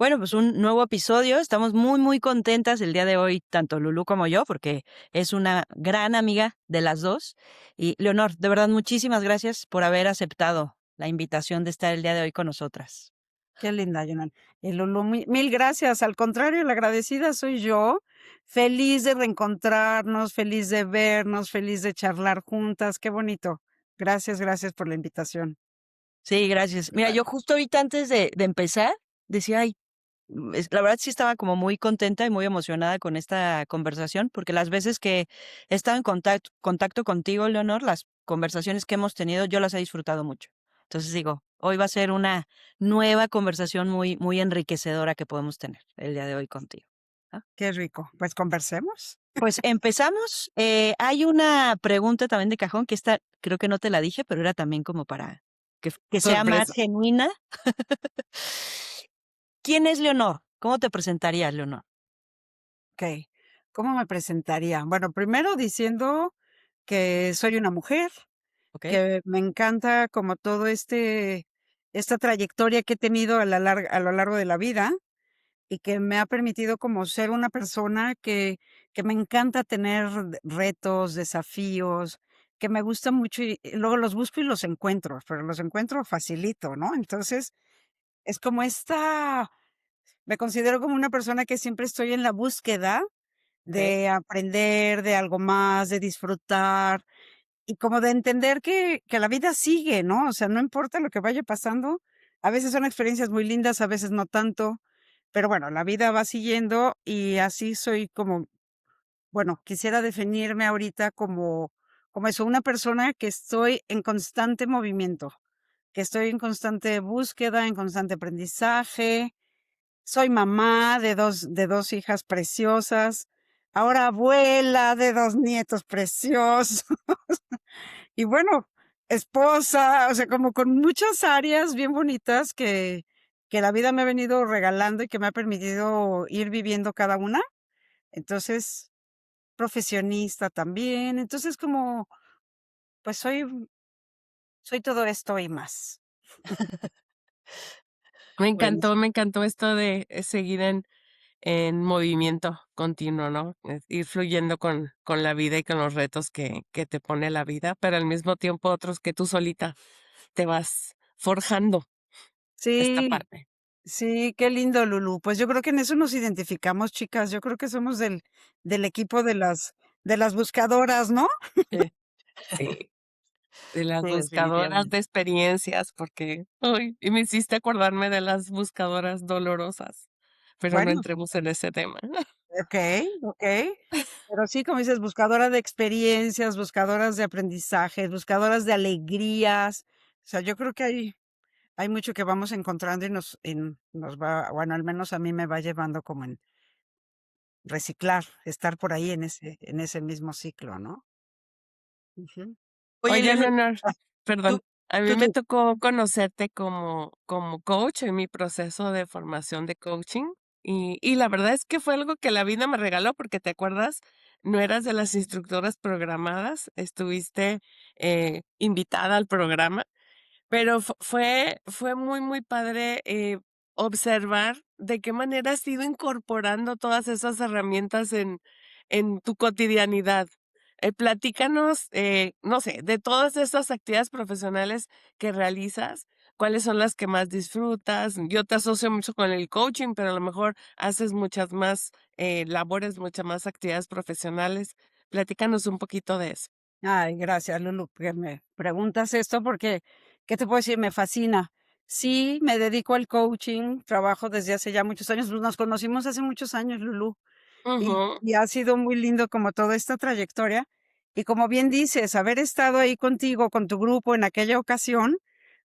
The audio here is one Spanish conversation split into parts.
Bueno, pues un nuevo episodio. Estamos muy, muy contentas el día de hoy, tanto Lulú como yo, porque es una gran amiga de las dos. Y Leonor, de verdad, muchísimas gracias por haber aceptado la invitación de estar el día de hoy con nosotras. Qué linda, Yonan. Y Lulú, mil gracias. Al contrario, la agradecida soy yo. Feliz de reencontrarnos, feliz de vernos, feliz de charlar juntas. Qué bonito. Gracias, gracias por la invitación. Sí, gracias. Mira, yo justo ahorita antes de empezar, decía, ay, la verdad sí estaba como muy contenta y muy emocionada con esta conversación, porque las veces que he estado en contacto contigo, Leonor, las conversaciones que hemos tenido, yo las he disfrutado mucho. Entonces digo, hoy va a ser una nueva conversación muy, muy enriquecedora que podemos tener el día de hoy contigo. ¿Ah? Qué rico. Pues conversemos. Pues empezamos. Hay una pregunta también de cajón que esta creo que no te la dije, pero era también como para que sea más Sorpresa. genuina. ¿Quién es Leonor? ¿Cómo te presentarías, Leonor? Ok. ¿Cómo me presentaría? Bueno, primero diciendo que soy una mujer, ¿Ok? que me encanta como todo esta trayectoria que he tenido a lo largo de la vida y que me ha permitido como ser una persona que me encanta tener retos, desafíos, que me gusta mucho y luego los busco y los encuentro, pero los encuentro facilito, ¿no? Entonces, es como me considero como una persona que siempre estoy en la búsqueda ¿Ok? de aprender, de algo más, de disfrutar y como de entender que la vida sigue, ¿no? O sea, no importa lo que vaya pasando, a veces son experiencias muy lindas, a veces no tanto, pero bueno, la vida va siguiendo y así soy como, bueno, quisiera definirme ahorita como eso, una persona que estoy en constante movimiento, que estoy en constante búsqueda, en constante aprendizaje. Soy mamá de dos hijas preciosas, ahora abuela de 2 nietos preciosos. Y bueno, esposa, o sea, como con muchas áreas bien bonitas que la vida me ha venido regalando y que me ha permitido ir viviendo cada una. Entonces, profesionista también. Entonces, como, pues soy todo esto y más. Bueno, Me encantó esto de seguir en movimiento continuo, ¿no? Ir fluyendo con la vida y con los retos que te pone la vida, pero al mismo tiempo otros que tú solita te vas forjando esta Sí, parte. sí, qué lindo, Lulú. Pues yo creo que en eso nos identificamos, chicas. Yo creo que somos del equipo de las buscadoras, ¿no? Eh, sí, de las sí, buscadoras definitivamente. de experiencias, porque, ay, y me hiciste acordarme de las buscadoras dolorosas, pero no Bueno, entremos en ese tema. okey. Pero sí, como dices, buscadora de experiencias, buscadoras de aprendizajes, buscadoras de alegrías. O sea, yo creo que hay mucho que vamos encontrando y nos va, bueno, al menos a mí me va llevando como en reciclar, estar por ahí en ese mismo ciclo, ¿no? Ujú. Oye, Oye, Leonor, Leonor, ah, perdón, tú, a mí me tú. tocó conocerte como coach en mi proceso de formación de coaching y la verdad es que fue algo que la vida me regaló porque, ¿te acuerdas? No eras de las instructoras programadas, estuviste invitada al programa, pero fue muy, muy padre observar de qué manera has ido incorporando todas esas herramientas en tu cotidianidad. Platícanos, no sé, de todas esas actividades profesionales que realizas, ¿cuáles son las que más disfrutas? Yo te asocio mucho con el coaching, pero a lo mejor haces muchas más labores, muchas más actividades profesionales. Platícanos un poquito de eso. Ay, gracias, Lulu, que me preguntas esto porque, ¿qué te puedo decir? Me fascina. Sí, me dedico al coaching, trabajo desde hace ya muchos años, pues nos conocimos hace muchos años, Lulu, y, Ujú. y ha sido muy lindo como toda esta trayectoria. Y como bien dices, haber estado ahí contigo, con tu grupo en aquella ocasión,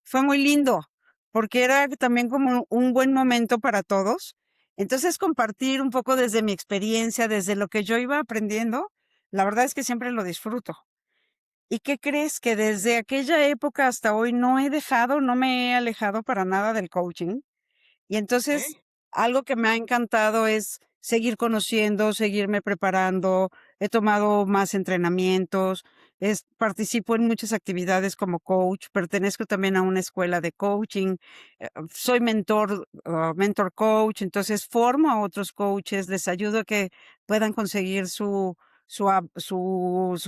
fue muy lindo, porque era también como un buen momento para todos. Entonces, compartir un poco desde mi experiencia, desde lo que yo iba aprendiendo, la verdad es que siempre lo disfruto. ¿Y qué crees? Que desde aquella época hasta hoy no me he alejado para nada del coaching. Y entonces, Okey. algo que me ha encantado es seguir conociendo, seguirme preparando. He tomado más entrenamientos. Participo en muchas actividades como coach, pertenezco también a una escuela de coaching, soy mentor coach, entonces formo a otros coaches, les ayudo a que puedan conseguir sus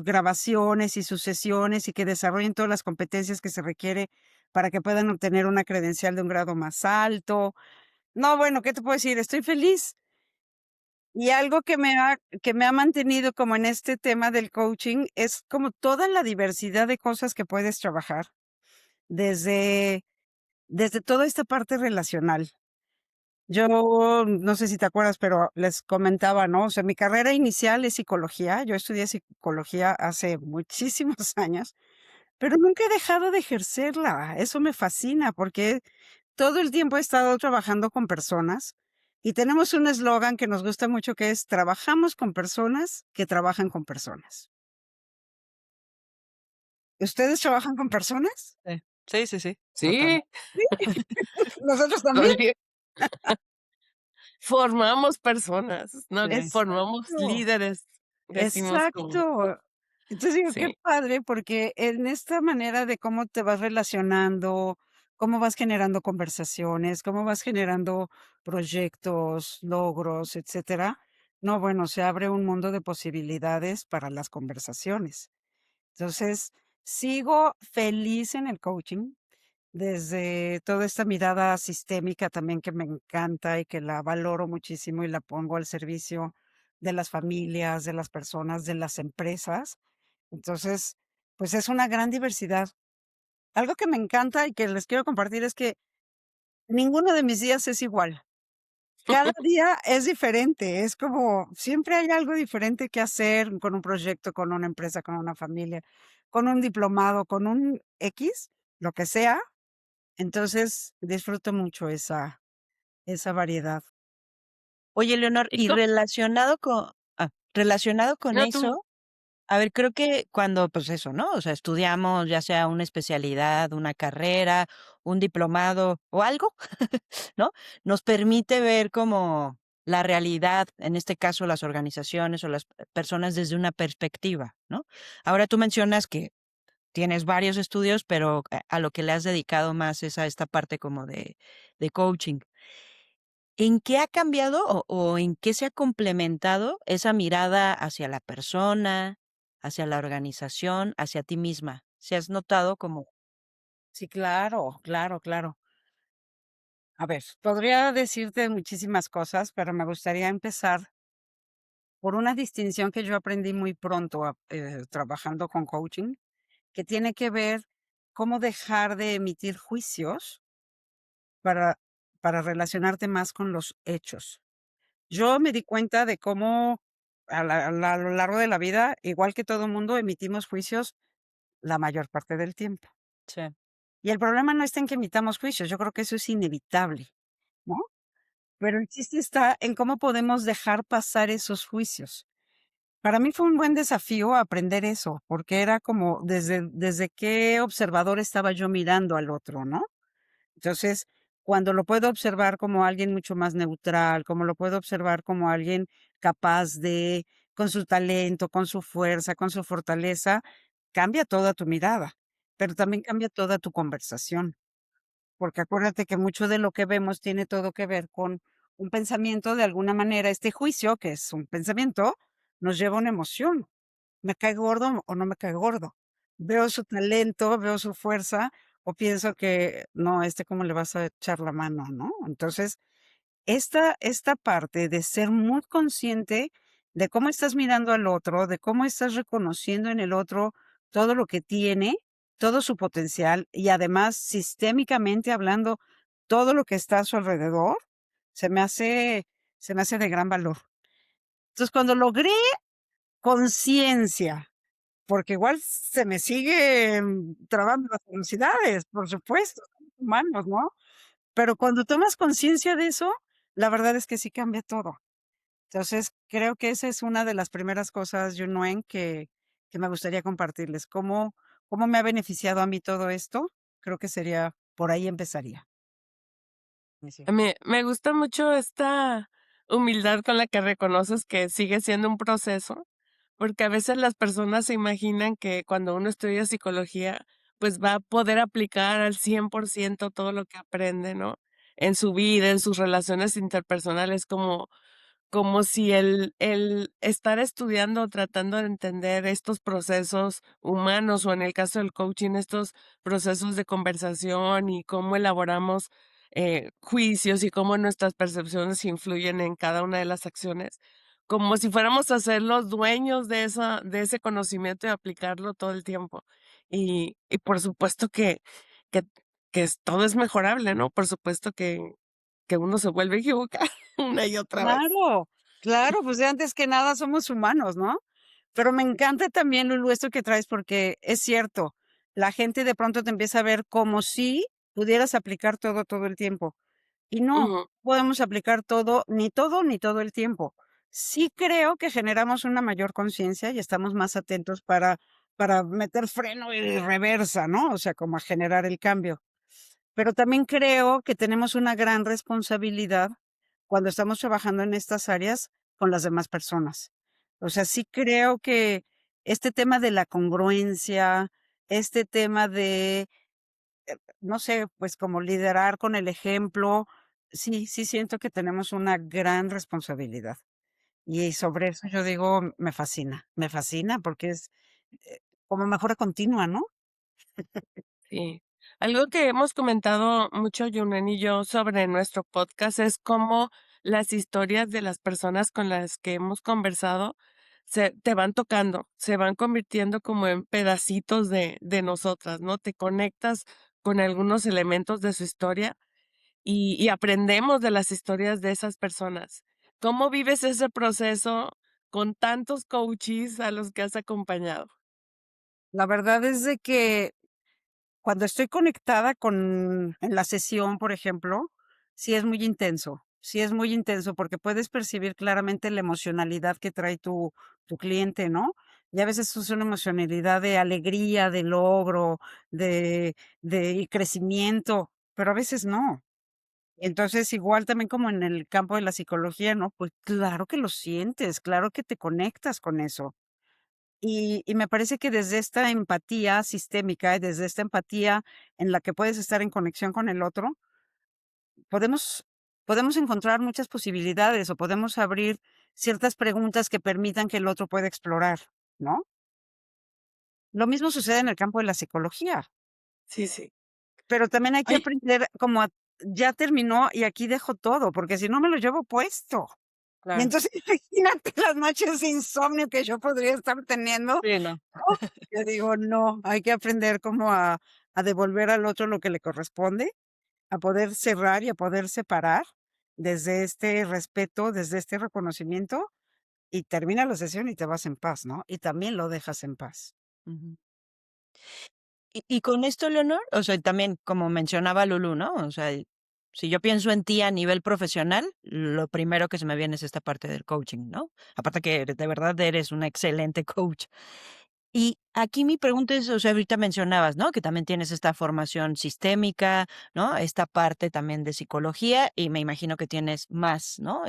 grabaciones y sus sesiones y que desarrollen todas las competencias que se requiere para que puedan obtener una credencial de un grado más alto. No, bueno, ¿qué te puedo decir? Estoy feliz. Y algo que me ha mantenido como en este tema del coaching es como toda la diversidad de cosas que puedes trabajar, desde desde toda esta parte relacional. Yo no sé si te acuerdas, pero les comentaba, ¿no? O sea, mi carrera inicial es psicología. Yo estudié psicología hace muchísimos años, pero nunca he dejado de ejercerla. Eso me fascina porque todo el tiempo he estado trabajando con personas y tenemos un eslogan que nos gusta mucho que es trabajamos con personas que trabajan con personas. ¿Ustedes trabajan con personas? Sí. Sí, sí, sí, total. Sí, Sí, nosotros también. oye, formamos personas, ¿no? Sí. Formamos Exacto. líderes, decimos como, Exacto. Entonces digo, qué sí. padre, porque en esta manera de cómo te vas relacionando, cómo vas generando conversaciones, cómo vas generando proyectos, logros, etcétera. No, bueno, se abre un mundo de posibilidades para las conversaciones. Entonces, sigo feliz en el coaching, desde toda esta mirada sistémica también que me encanta y que la valoro muchísimo y la pongo al servicio de las familias, de las personas, de las empresas. Entonces, pues es una gran diversidad. Algo que me encanta y que les quiero compartir es que ninguno de mis días es igual. Cada día es diferente, es como siempre hay algo diferente que hacer con un proyecto, con una empresa, con una familia, con un diplomado, con un X, lo que sea. Entonces, disfruto mucho esa variedad. Oye, Leonor, ¿Y y relacionado con no tú? eso, a ver, creo que cuando, pues eso, ¿no? O sea, estudiamos ya sea una especialidad, una carrera, un diplomado o algo, ¿no? Nos permite ver como la realidad, en este caso las organizaciones o las personas desde una perspectiva, ¿no? Ahora tú mencionas que tienes varios estudios, pero a lo que le has dedicado más es a esta parte como de coaching. ¿En qué ha cambiado o en qué se ha complementado esa mirada hacia la persona, hacia la organización, hacia ti misma? ¿Se has notado como Sí, claro, claro, claro. A ver, podría decirte muchísimas cosas, pero me gustaría empezar por una distinción que yo aprendí muy pronto trabajando con coaching, que tiene que ver cómo dejar de emitir juicios para, para relacionarte más con los hechos. Yo me di cuenta de cómo a lo largo de la vida, igual que todo mundo, emitimos juicios la mayor parte del tiempo. sí, Y el problema no está en que emitamos juicios, yo creo que eso es inevitable, ¿no? Pero el chiste está en cómo podemos dejar pasar esos juicios. Para mí fue un buen desafío aprender eso, porque era como desde qué observador estaba yo mirando al otro, ¿no? Entonces, cuando lo puedo observar como alguien mucho más neutral, como lo puedo observar como alguien capaz de, con su talento, con su fuerza, con su fortaleza, cambia toda tu mirada, pero también cambia toda tu conversación, porque acuérdate que mucho de lo que vemos tiene todo que ver con un pensamiento, de alguna manera, este juicio, que es un pensamiento, nos lleva a una emoción. ¿Me cae gordo o no me cae gordo? Veo su talento, veo su fuerza, o pienso que no, ¿cómo le vas a echar la mano, no? Entonces, esta parte de ser muy consciente de cómo estás mirando al otro, de cómo estás reconociendo en el otro todo lo que tiene, todo su potencial y además sistémicamente hablando todo lo que está a su alrededor, se me hace se me hace de gran valor. Entonces, cuando logré conciencia, porque igual se me siguen trabando las velocidades, por supuesto, somos humanos, ¿no? Pero cuando tomas conciencia de eso, la verdad es que sí cambia todo. Entonces, creo que esa es una de las primeras cosas, Yunuen, que me gustaría compartirles. ¿Cómo me ha beneficiado a mí todo esto? Creo que sería por ahí empezaría. Inicio. Me gusta mucho esta humildad con la que reconoces que sigue siendo un proceso, porque a veces las personas se imaginan que cuando uno estudia psicología, pues va a poder aplicar al 100% todo lo que aprende, ¿no? En su vida, en sus relaciones interpersonales, como si el estar estudiando o tratando de entender estos procesos humanos, o en el caso del coaching, estos procesos de conversación y cómo elaboramos, juicios y cómo nuestras percepciones influyen en cada una de las acciones, como si fuéramos a ser los dueños de ese conocimiento y aplicarlo todo el tiempo. Y por supuesto que todo es mejorable, ¿no? Por supuesto que uno se vuelve a equivocar una y otra vez. Claro, claro, pues, de antes que nada somos humanos, ¿no? Pero me encanta también, Lulu, esto que traes, porque es cierto, la gente de pronto te empieza a ver como si pudieras aplicar todo, todo el tiempo. Y no, Ujú. podemos aplicar todo, ni todo el tiempo. Sí creo que generamos una mayor conciencia y estamos más atentos para meter freno y reversa, ¿no? O sea, como a generar el cambio. Pero también creo que tenemos una gran responsabilidad cuando estamos trabajando en estas áreas con las demás personas. O sea, sí creo que este tema de la congruencia, este tema de, no sé, pues como liderar con el ejemplo, sí, sí siento que tenemos una gran responsabilidad. Y sobre eso yo digo, me fascina porque es eh, como mejora continua, ¿no? Sí. Algo que hemos comentado mucho Junen y yo sobre nuestro podcast es cómo las historias de las personas con las que hemos conversado te van tocando, se van convirtiendo como en pedacitos de nosotras, ¿no? Te conectas con algunos elementos de su historia y aprendemos de las historias de esas personas. ¿Cómo vives ese proceso con tantos coaches a los que has acompañado? La verdad es de que cuando estoy conectada con en la sesión, por ejemplo, sí es muy intenso, porque puedes percibir claramente la emocionalidad que trae tu cliente, ¿no? Y a veces es una emocionalidad de alegría, de logro, de de crecimiento, pero a veces no. Entonces, igual también como en el campo de la psicología, ¿no? Pues claro que lo sientes, claro que te conectas con eso. Y me parece que desde esta empatía sistémica y desde esta empatía en la que puedes estar en conexión con el otro, podemos podemos encontrar muchas posibilidades o podemos abrir ciertas preguntas que permitan que el otro pueda explorar, ¿no? Lo mismo sucede en el campo de la psicología, Sí, sí. pero también hay que Ay, aprender como a ya terminó y aquí dejo todo, porque si no me lo llevo puesto. Y claro. entonces imagínate las noches de insomnio que yo podría estar teniendo. Sí, no. Oh, yo digo, no, hay que aprender como a devolver al otro lo que le corresponde, a poder cerrar y a poder separar desde este respeto, desde este reconocimiento, y termina la sesión y te vas en paz, ¿no? Y también lo dejas en paz. Ujú. Y con esto, Leonor, o sea, también como mencionaba Lulu, ¿no? O sea, si yo pienso en ti a nivel profesional, lo primero que se me viene es esta parte del coaching, ¿no? Aparte que de verdad eres una excelente coach. Y aquí mi pregunta es, o sea, ahorita mencionabas, ¿no? Que también tienes esta formación sistémica, ¿no? Esta parte también de psicología y me imagino que tienes más, ¿no?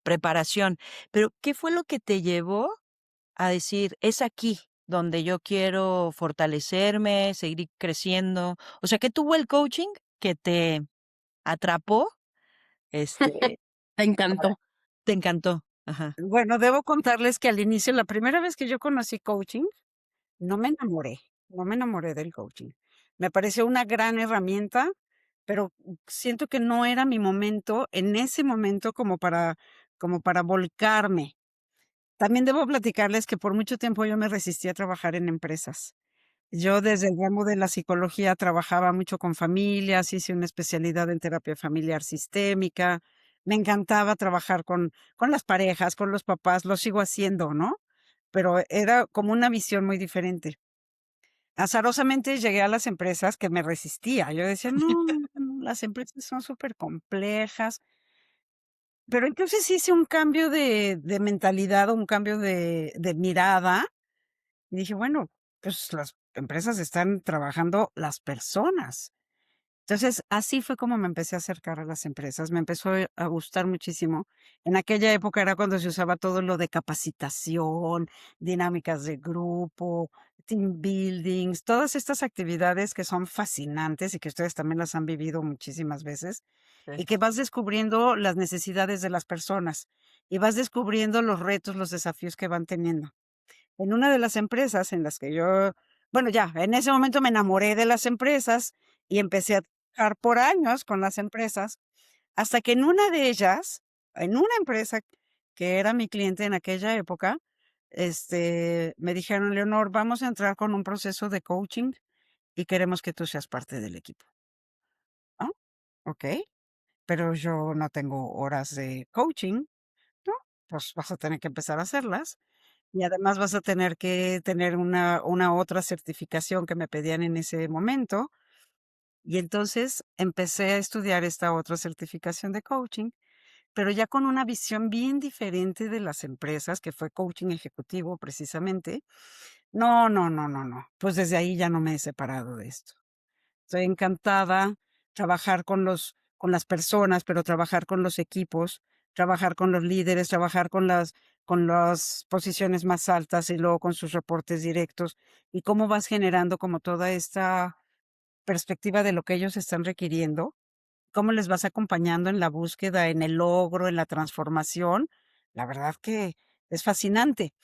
Preparación. Pero, ¿qué fue lo que te llevó a decir, es aquí donde yo quiero fortalecerme, seguir creciendo? O sea, ¿qué tuvo el coaching que te atrapó? Este, Te para- encantó. te encantó. Ajá. Bueno, debo contarles que al inicio, la primera vez que yo conocí coaching, no me enamoré, no me enamoré del coaching. Me pareció una gran herramienta, pero siento que no era mi momento, en ese momento, como para volcarme. También debo platicarles que por mucho tiempo yo me resistí a trabajar en empresas. Yo desde el ramo de la psicología trabajaba mucho con familias, hice una especialidad en terapia familiar sistémica. Me encantaba trabajar con las parejas, con los papás, lo sigo haciendo, ¿no? Pero era como una visión muy diferente. Azarosamente llegué a las empresas que me resistía. Yo decía: "No, no, no, las empresas son súper complejas". Pero entonces hice un cambio de mentalidad, o un cambio de mirada, y dije: "Bueno, pues las empresas están trabajando las personas". Entonces, así fue como me empecé a acercar a las empresas. Me empezó a gustar muchísimo. En aquella época era cuando se usaba todo lo de capacitación, dinámicas de grupo, team buildings, todas estas actividades que son fascinantes y que ustedes también las han vivido muchísimas veces y Sí. que vas descubriendo las necesidades de las personas y vas descubriendo los retos, los desafíos que van teniendo. En una de las empresas en las que yo, bueno, ya, en ese momento me enamoré de las empresas y empecé a trabajar por años con las empresas, hasta que en una de ellas, en una empresa que era mi cliente en aquella época, me dijeron: "Leonor, vamos a entrar con un proceso de coaching y queremos que tú seas parte del equipo". "Ah, okey, pero yo no tengo horas de coaching", "No, pues vas a tener que empezar a hacerlas". Y además vas a tener que tener una otra certificación que me pedían en ese momento. Y entonces empecé a estudiar esta otra certificación de coaching, pero ya con una visión bien diferente de las empresas, que fue coaching ejecutivo precisamente. No, no, no, no, no. Pues desde ahí ya no me he separado de esto. Estoy encantada trabajar con las personas, pero trabajar con los equipos, trabajar con los líderes, trabajar con las posiciones más altas y luego con sus reportes directos y cómo vas generando como toda esta perspectiva de lo que ellos están requiriendo, cómo les vas acompañando en la búsqueda, en el logro, en la transformación. La verdad que es fascinante.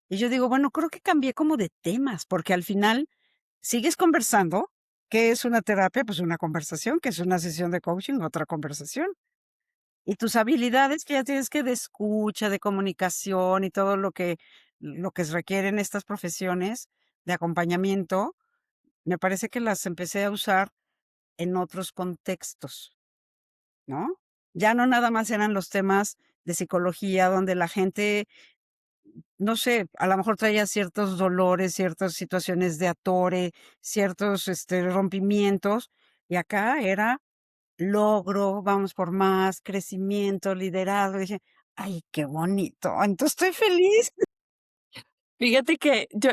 Y yo digo, bueno, creo que cambié como de temas, porque al final sigues conversando. ¿Qué es una terapia? Pues una conversación. ¿Qué es una sesión de coaching? Otra conversación. Y tus habilidades que ya tienes que de escucha, de comunicación y todo lo que requieren estas profesiones de acompañamiento, me parece que las empecé a usar en otros contextos, ¿no? Ya no nada más eran los temas de psicología donde la gente, no sé, a lo mejor traía ciertos dolores, ciertas situaciones de atore, ciertos, rompimientos, y acá era logro, vamos por más, crecimiento, liderazgo. Dije: "Ay, qué bonito". Entonces, estoy feliz. Fíjate que yo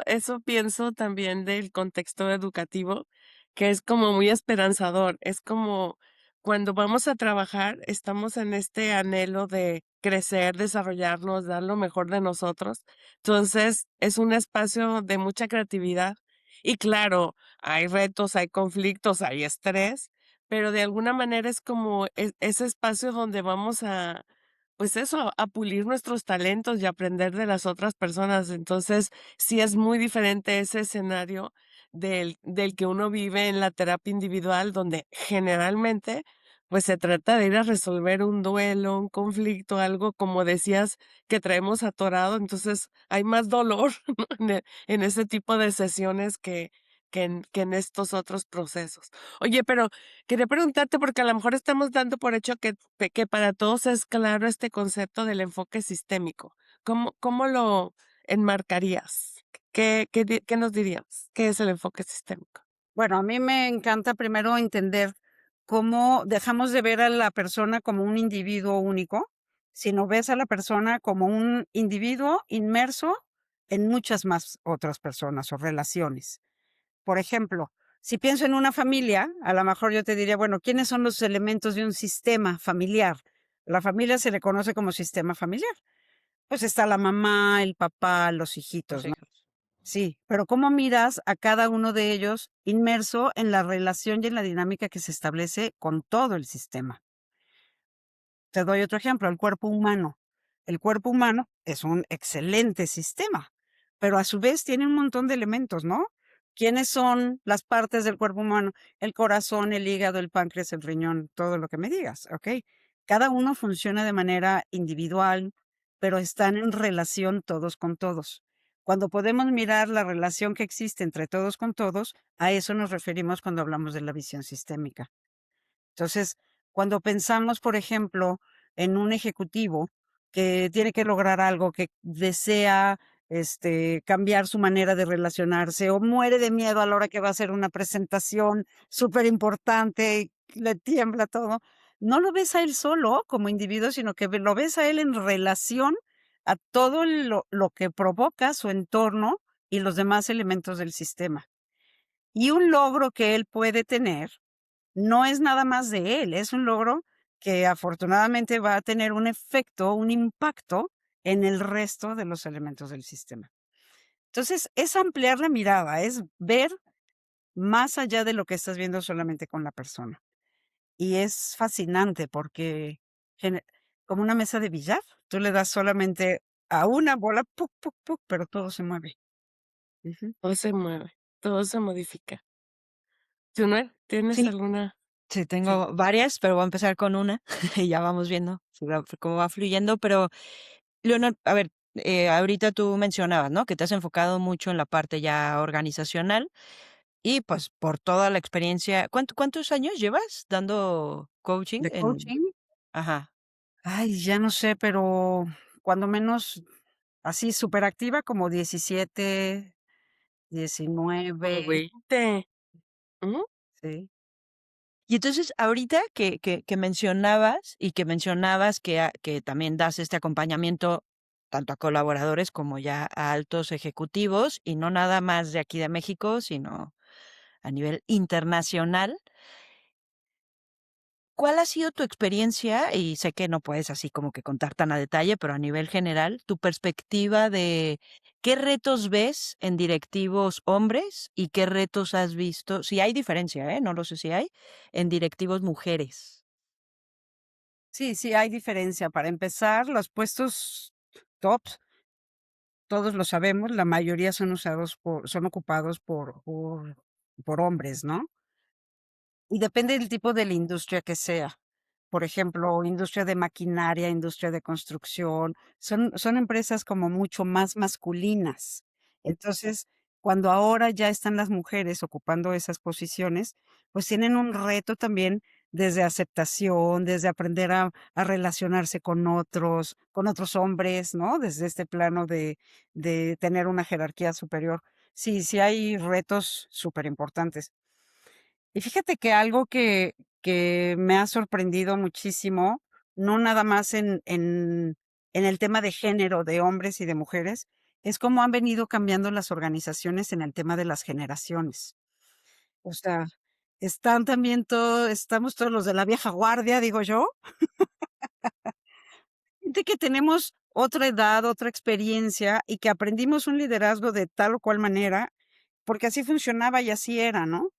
eso pienso también del contexto educativo, que es como muy esperanzador. Es como cuando vamos a trabajar, estamos en este anhelo de crecer, desarrollarnos, dar lo mejor de nosotros. Entonces, es un espacio de mucha creatividad y claro, hay retos, hay conflictos, hay estrés, pero de alguna manera es como ese espacio donde vamos a pues eso, a pulir nuestros talentos y aprender de las otras personas. Entonces, sí es muy diferente ese escenario del que uno vive en la terapia individual, donde generalmente, pues se trata de ir a resolver un duelo, un conflicto, algo como decías que traemos atorado. Entonces, hay más dolor, ¿no? En ese tipo de sesiones que en estos otros procesos. Oye, pero quería preguntarte, porque a lo mejor estamos dando por hecho que para todos es claro este concepto del enfoque sistémico. ¿Cómo lo enmarcarías? ¿Qué nos dirías? ¿Qué es el enfoque sistémico? Bueno, a mí me encanta primero entender cómo dejamos de ver a la persona como un individuo único, sino ves a la persona como un individuo inmerso en muchas más otras personas o relaciones. Por ejemplo, si pienso en una familia, a lo mejor yo te diría, bueno, ¿quiénes son los elementos de un sistema familiar? La familia se le conoce como sistema familiar. Pues está la mamá, el papá, los hijitos, Los ¿no? hijos. Sí, pero ¿cómo miras a cada uno de ellos inmerso en la relación y en la dinámica que se establece con todo el sistema? Te doy otro ejemplo, el cuerpo humano. El cuerpo humano es un excelente sistema, pero a su vez tiene un montón de elementos, ¿no? ¿Quiénes son las partes del cuerpo humano? El corazón, el hígado, el páncreas, el riñón, todo lo que me digas, ¿ok? Cada uno funciona de manera individual, pero están en relación todos con todos. Cuando podemos mirar la relación que existe entre todos con todos, a eso nos referimos cuando hablamos de la visión sistémica. Entonces, cuando pensamos, por ejemplo, en un ejecutivo que tiene que lograr algo, que desea, cambiar su manera de relacionarse o muere de miedo a la hora que va a hacer una presentación súper importante y le tiembla todo, no lo ves a él solo como individuo, sino que lo ves a él en relación a todo lo que provoca su entorno y los demás elementos del sistema. Y un logro que él puede tener no es nada más de él, es un logro que afortunadamente va a tener un efecto, un impacto en el resto de los elementos del sistema. Entonces, es ampliar la mirada, es ver más allá de lo que estás viendo solamente con la persona. Y es fascinante porque gene como una mesa de billar, tú le das solamente a una bola, puc, puc, puc, pero todo se mueve. Ujú. Todo se mueve, todo se modifica. Junel, ¿tienes Sí, alguna? sí, Sí. tengo varias, pero voy a empezar con una y ya vamos viendo cómo va fluyendo. Pero, Leonor, a ver, ahorita tú mencionabas, ¿no? Que te has enfocado mucho en la parte ya organizacional y pues por toda la experiencia. ¿Cuántos años llevas dando coaching De en? coaching, Ajá. ay, ya no sé, pero cuando menos así superactiva, como 17, Como 19, 20. Ujú. sí. Y entonces, ahorita que mencionabas y que mencionabas que también das este acompañamiento tanto a colaboradores como ya a altos ejecutivos, y no nada más de aquí de México, sino a nivel internacional. ¿Cuál ha sido tu experiencia? Y sé que no puedes así como que contar tan a detalle, pero a nivel general, tu perspectiva de qué retos ves en directivos hombres y qué retos has visto, si hay diferencia, no lo sé si hay, en directivos mujeres. Sí, sí, hay diferencia. Para empezar, los puestos tops, todos lo sabemos, la mayoría son ocupados por hombres, ¿no? Y depende del tipo de la industria que sea. Por ejemplo, industria de maquinaria, industria de construcción, son empresas como mucho más masculinas. Entonces, cuando ahora ya están las mujeres ocupando esas posiciones, pues tienen un reto también desde aceptación, desde aprender a relacionarse con otros hombres, ¿no? Desde este plano de tener una jerarquía superior. Sí, sí hay retos súper importantes. Y fíjate que algo que me ha sorprendido muchísimo, no nada más en el tema de género de hombres y de mujeres, es cómo han venido cambiando las organizaciones en el tema de las generaciones. O sea, estamos todos los de la vieja guardia, digo yo, gente que tenemos otra edad, otra experiencia y que aprendimos un liderazgo de tal o cual manera, porque así funcionaba y así era, ¿no?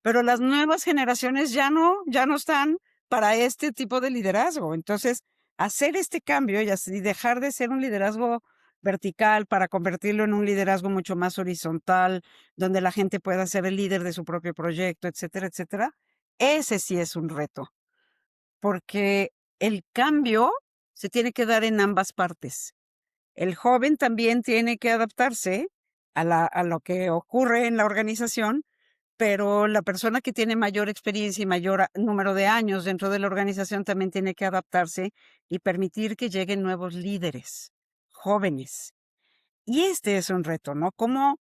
Pero las nuevas generaciones ya no están para este tipo de liderazgo. Entonces, hacer este cambio y así dejar de ser un liderazgo vertical para convertirlo en un liderazgo mucho más horizontal, donde la gente pueda ser el líder de su propio proyecto, etcétera, etcétera, ese sí es un reto, porque el cambio se tiene que dar en ambas partes. El joven también tiene que adaptarse a lo que ocurre en la organización, pero la persona que tiene mayor experiencia y mayor número de años dentro de la organización también tiene que adaptarse y permitir que lleguen nuevos líderes, jóvenes. Y este es un reto, ¿no? ¿Cómo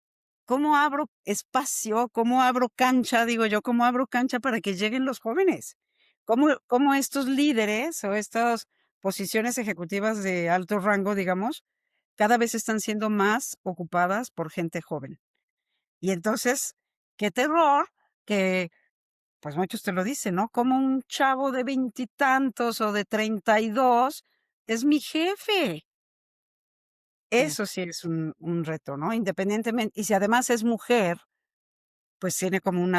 abro espacio, cómo abro cancha, digo yo, cómo abro cancha para que lleguen los jóvenes? ¿Cómo estos líderes o estas posiciones ejecutivas de alto rango, digamos, cada vez están siendo más ocupadas por gente joven? Y entonces, qué terror que, pues muchos te lo dicen, ¿no? Como un chavo de veintitantos o de 32 es mi jefe. Sí, Eso sí es un reto, ¿no? Independientemente, y si además es mujer, pues tiene como Mejor.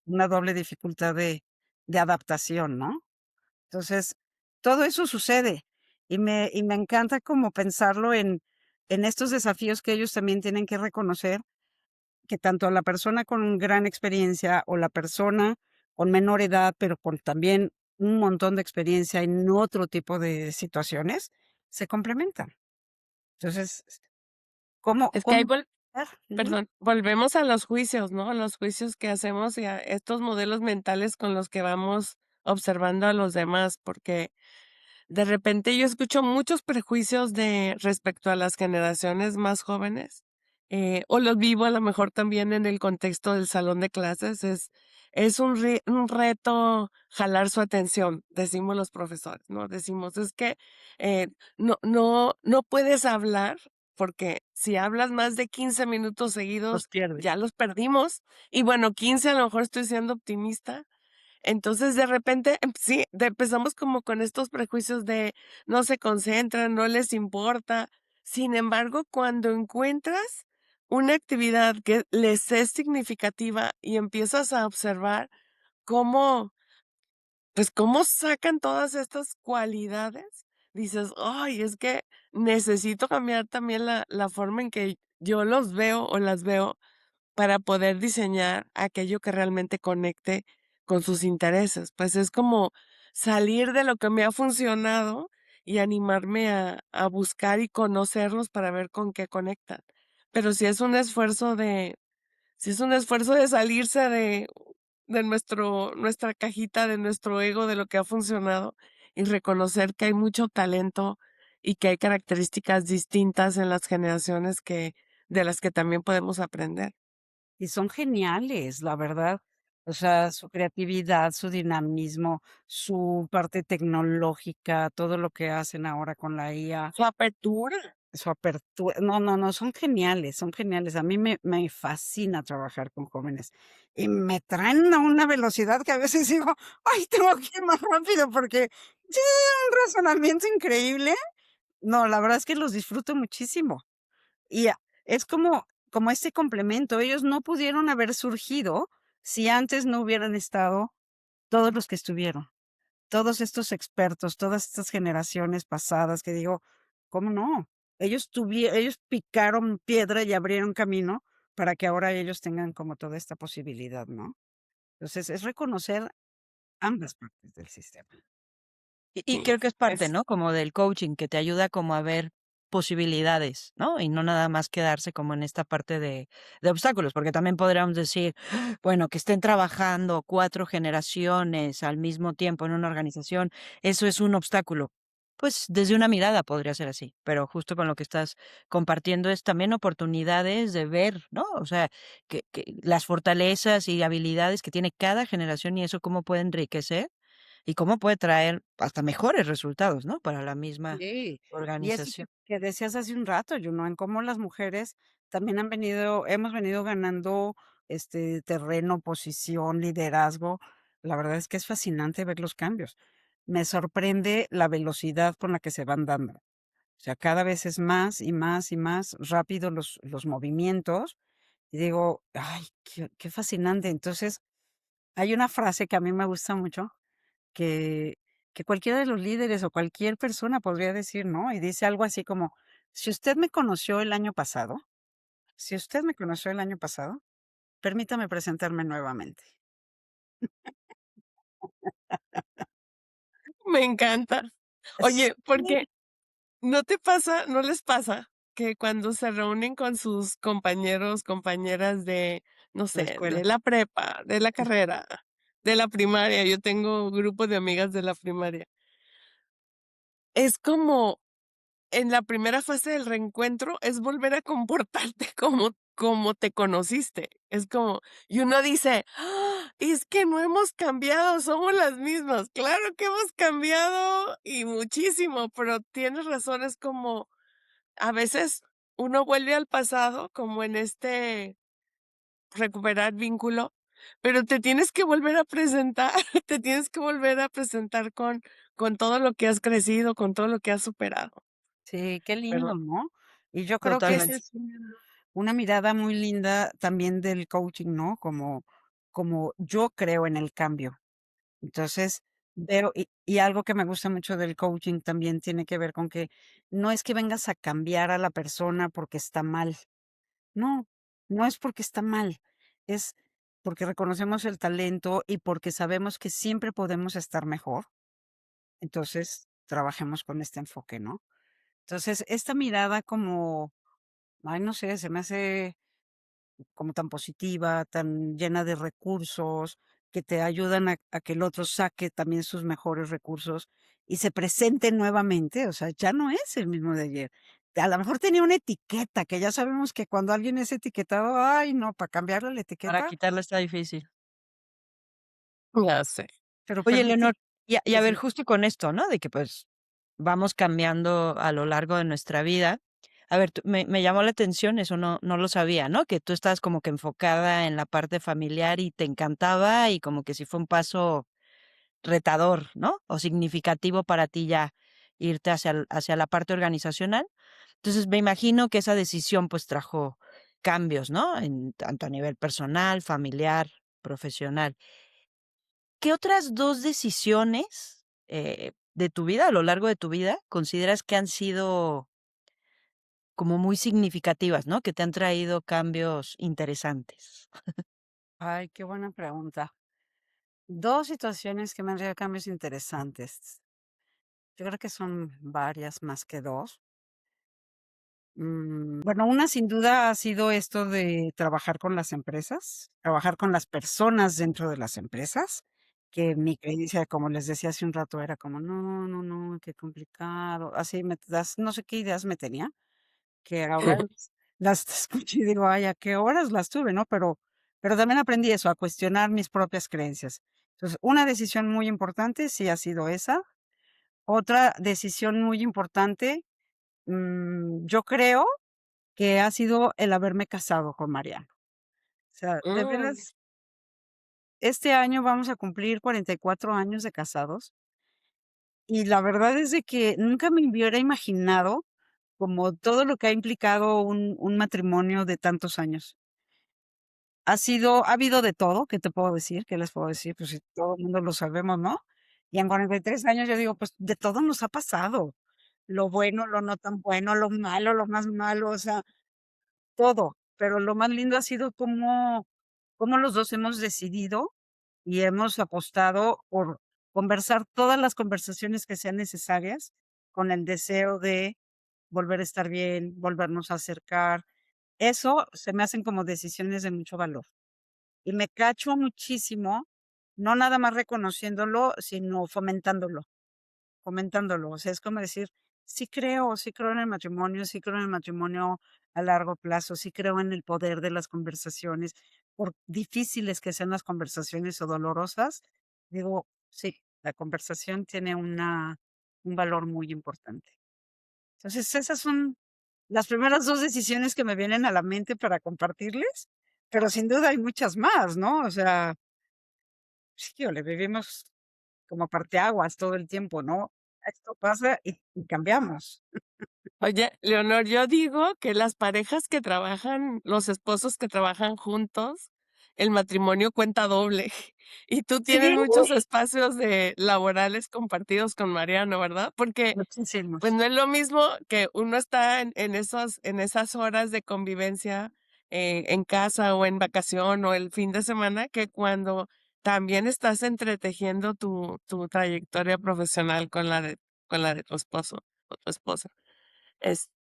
una doble dificultad de adaptación, ¿no? Entonces, todo eso sucede y me encanta como pensarlo en estos desafíos que ellos también tienen que reconocer que tanto la persona con gran experiencia o la persona con menor edad, pero con también un montón de experiencia en otro tipo de situaciones, se complementan. Entonces, Es que ahí cómo hacer? Ujú. perdón, volvemos a los juicios, ¿no? A los juicios que hacemos y a estos modelos mentales con los que vamos observando a los demás, porque de repente yo escucho muchos prejuicios de respecto a las generaciones más jóvenes, o los vivo a lo mejor también en el contexto del salón de clases. Es un reto jalar su atención, decimos los profesores, ¿no? Decimos, es que eh, no puedes hablar porque si hablas más de 15 minutos Los seguidos, pierde. ya los perdimos. Y bueno, 15 a lo mejor estoy siendo optimista, Entonces, de repente, sí, empezamos como con estos prejuicios de no se concentran, no les importa. Sin embargo, cuando encuentras una actividad que les es significativa y empiezas a observar cómo, pues, cómo sacan todas estas cualidades, dices: "Ay, es que necesito cambiar también la forma en que yo los veo o las veo para poder diseñar aquello que realmente conecte con sus intereses". Pues, es como salir de lo que me ha funcionado y animarme a buscar y conocerlos para ver con qué conectan. Pero sí es un esfuerzo de salirse de nuestra cajita, de nuestro ego, de lo que ha funcionado, y reconocer que hay mucho talento y que hay características distintas en las generaciones que de las que también podemos aprender. Y son geniales, la verdad. O sea, su creatividad, su dinamismo, su parte tecnológica, todo lo que hacen ahora con la IA, Su apertura. su apertura. No, no, no, son geniales, son geniales. A mí me fascina trabajar con jóvenes y me traen a una velocidad que a veces digo, ay, tengo que ir más rápido porque tienen un razonamiento increíble. No, la verdad es que los disfruto muchísimo. Y es como este complemento, ellos no pudieron haber surgido si antes no hubieran estado todos los que estuvieron, todos estos expertos, todas estas generaciones pasadas que digo, ¿cómo no? Ellos picaron piedra y abrieron camino para que ahora ellos tengan como toda esta posibilidad, ¿no? Entonces, es reconocer ambas partes del sistema. Y Sí, creo que es parte, es ¿no? Como del coaching, que te ayuda como a ver posibilidades, ¿no? Y no nada más quedarse como en esta parte de obstáculos, porque también podríamos decir, bueno, que estén trabajando 4 generaciones al mismo tiempo en una organización, eso es un obstáculo. Pues desde una mirada podría ser así, pero justo con lo que estás compartiendo es también oportunidades de ver, ¿no? O sea, que las fortalezas y habilidades que tiene cada generación y eso cómo puede enriquecer y cómo puede traer hasta mejores resultados, ¿no? Para la misma Sí, y eso organización. que decías hace un rato, ¿no? En cómo las mujeres también hemos venido ganando terreno, posición, liderazgo. La verdad es que es fascinante ver los cambios. Me sorprende la velocidad con la que se van dando. O sea, cada vez es más y más y más rápido los movimientos. Y digo, ay, qué fascinante. Entonces, hay una frase que a mí me gusta mucho que que cualquiera de los líderes o cualquier persona podría decir, ¿no? Y dice algo así como: "Si usted me conoció el año pasado, si usted me conoció el año pasado, permítame presentarme nuevamente". me encanta. Oye, Sí, porque no les pasa que cuando se reúnen con sus compañeros, compañeras de, no la sé, escuela. de la prepa, de la carrera, de la primaria? Yo tengo grupo de amigas de la primaria. Es como en la primera fase del reencuentro es volver a comportarte como te conociste. Es como y uno dice: "¡Ah! Es que no hemos cambiado, somos las mismas". Claro que hemos cambiado y muchísimo, pero tienes razón, es como a veces uno vuelve al pasado como en este recuperar vínculo, pero te tienes que volver a presentar, te tienes que volver a presentar con todo lo que has crecido, con todo lo que has superado. Sí, qué Pero lindo, ¿no? Y yo creo que esa Totalmente. es una mirada muy linda también del coaching, ¿no? Como yo creo en el cambio. Entonces, veo y algo que me gusta mucho del coaching también tiene que ver con que no es que vengas a cambiar a la persona porque está mal. No, no es porque está mal, es porque reconocemos el talento y porque sabemos que siempre podemos estar mejor. Entonces, trabajemos con este enfoque, ¿no? Entonces, esta mirada como, ay, no sé, se me hace como tan positiva, tan llena de recursos, que te ayudan a que el otro saque también sus mejores recursos y se presente nuevamente, o sea, ya no es el mismo de ayer. A lo mejor tenía una etiqueta, que ya sabemos que cuando alguien es etiquetado, ay, no, para cambiarle la Para etiqueta, quitarla está difícil. ya sé. pero Oye, permitir Leonor, y que a ver, se justo con esto, ¿no? De que, pues, vamos cambiando a lo largo de nuestra vida. A ver, me llamó la atención, eso no lo sabía, ¿no? Que tú estabas como que enfocada en la parte familiar y te encantaba y como que sí fue un paso retador, ¿no? O significativo para ti ya irte hacia la parte organizacional. Entonces, me imagino que esa decisión pues trajo cambios, ¿no? En tanto a nivel personal, familiar, profesional. ¿Qué otras 2 decisiones, de tu vida, a lo largo de tu vida, consideras que han sido como muy significativas, ¿no? Que te han traído cambios interesantes. Ay, qué buena pregunta. 2 situaciones que me han traído cambios interesantes. Yo creo que son varias más que 2. Bueno, una sin duda ha sido esto de trabajar con las empresas, trabajar con las personas dentro de las empresas, que mi creencia, como les decía hace un rato, era como, no, no, no, qué complicado. Así me das, no sé qué ideas me tenía, que ahora las escucho y digo, ay, a qué horas las tuve, ¿no? Pero también aprendí eso, a cuestionar mis propias creencias. Entonces, una decisión muy importante sí ha sido esa. Otra decisión muy importante, yo creo que ha sido el haberme casado con Mariano. O sea, de Mm. veras, este año vamos a cumplir 44 años de casados y la verdad es de que nunca me hubiera imaginado como todo lo que ha implicado un matrimonio de tantos años. Ha habido de todo, ¿qué te puedo decir? ¿Qué les puedo decir? Pues si todo el mundo lo sabemos, ¿no? Y en 43 años yo digo, pues de todo nos ha pasado. Lo bueno, lo no tan bueno, lo malo, lo más malo, o sea, todo. Pero lo más lindo ha sido cómo los 2 hemos decidido y hemos apostado por conversar todas las conversaciones que sean necesarias con el deseo de volver a estar bien, volvernos a acercar. Eso se me hacen como decisiones de mucho valor. Y me cacho muchísimo, no nada más reconociéndolo, sino fomentándolo. O sea, es como decir, sí creo en el matrimonio, sí creo en el matrimonio a largo plazo, sí creo en el poder de las conversaciones, por difíciles que sean las conversaciones o dolorosas, digo, sí, la conversación tiene un valor muy importante. Entonces, esas son las primeras 2 decisiones que me vienen a la mente para compartirles, pero sin duda hay muchas más, ¿no? O sea, sí, le vivimos como parteaguas todo el tiempo, ¿no? Esto pasa y cambiamos. Oye, Leonor, yo digo que las parejas que trabajan, los esposos que trabajan juntos, el matrimonio cuenta doble. Y tú tienes Sí, muchos espacios de laborales compartidos con Mariano, ¿verdad? Porque pues muchísimos. no es lo mismo que uno está en esas horas de convivencia en casa o en vacación o el fin de semana, que cuando también estás entretejiendo tu trayectoria profesional con la de tu esposo o tu esposa.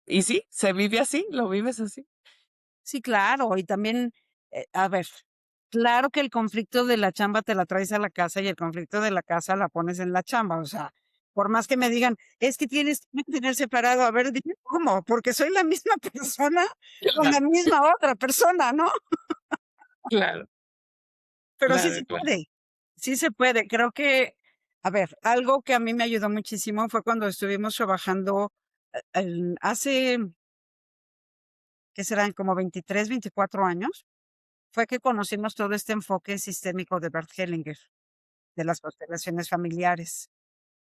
Y sí, se vive así, lo vives así. Sí, claro, y también, a ver, claro que el conflicto de la chamba te la traes a la casa y el conflicto de la casa la pones en la chamba, o sea, por más que me digan, es que tienes que tener separado, a ver, dime cómo, porque soy la misma persona con la Claro, misma otra persona, ¿no? claro, Pero claro, claro. sí se puede. Creo que, a ver, algo que a mí me ayudó muchísimo fue cuando estuvimos trabajando hace, ¿qué serán? Como 23, 24 años, fue que conocimos todo este enfoque sistémico de Bert Hellinger, de las constelaciones familiares.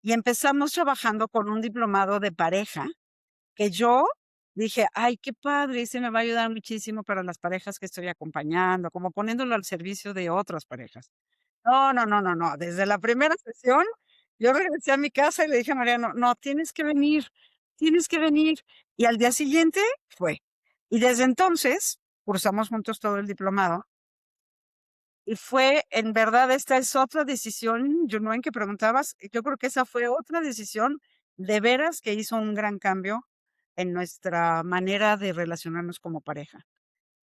Y empezamos trabajando con un diplomado de pareja que yo dije, ay, qué padre, ese me va a ayudar muchísimo para las parejas que estoy acompañando, como poniéndolo al servicio de otras parejas. No, no, no, no, no. Desde la primera sesión, yo regresé a mi casa y le dije a Mariano, no, tienes que venir, tienes que venir. Y al día siguiente fue. Y desde entonces, cursamos juntos todo el diplomado. Y fue, en verdad, esta es otra decisión, en que preguntabas, yo creo que esa fue otra decisión de veras que hizo un gran cambio en nuestra manera de relacionarnos como pareja.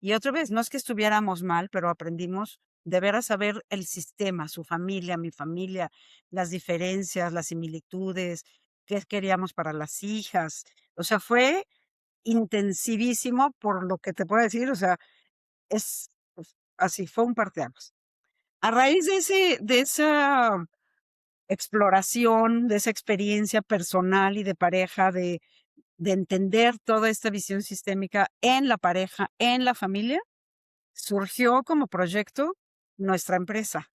Y otra vez, no es que estuviéramos mal, pero aprendimos de veras a ver el sistema, su familia, mi familia, las diferencias, las similitudes, qué queríamos para las hijas. O sea, fue intensivísimo por lo que te puedo decir, o sea, es pues, así, fue un parteaguas. A raíz de esa exploración, de esa experiencia personal y de pareja, de entender toda esta visión sistémica en la pareja, en la familia, surgió como proyecto nuestra empresa.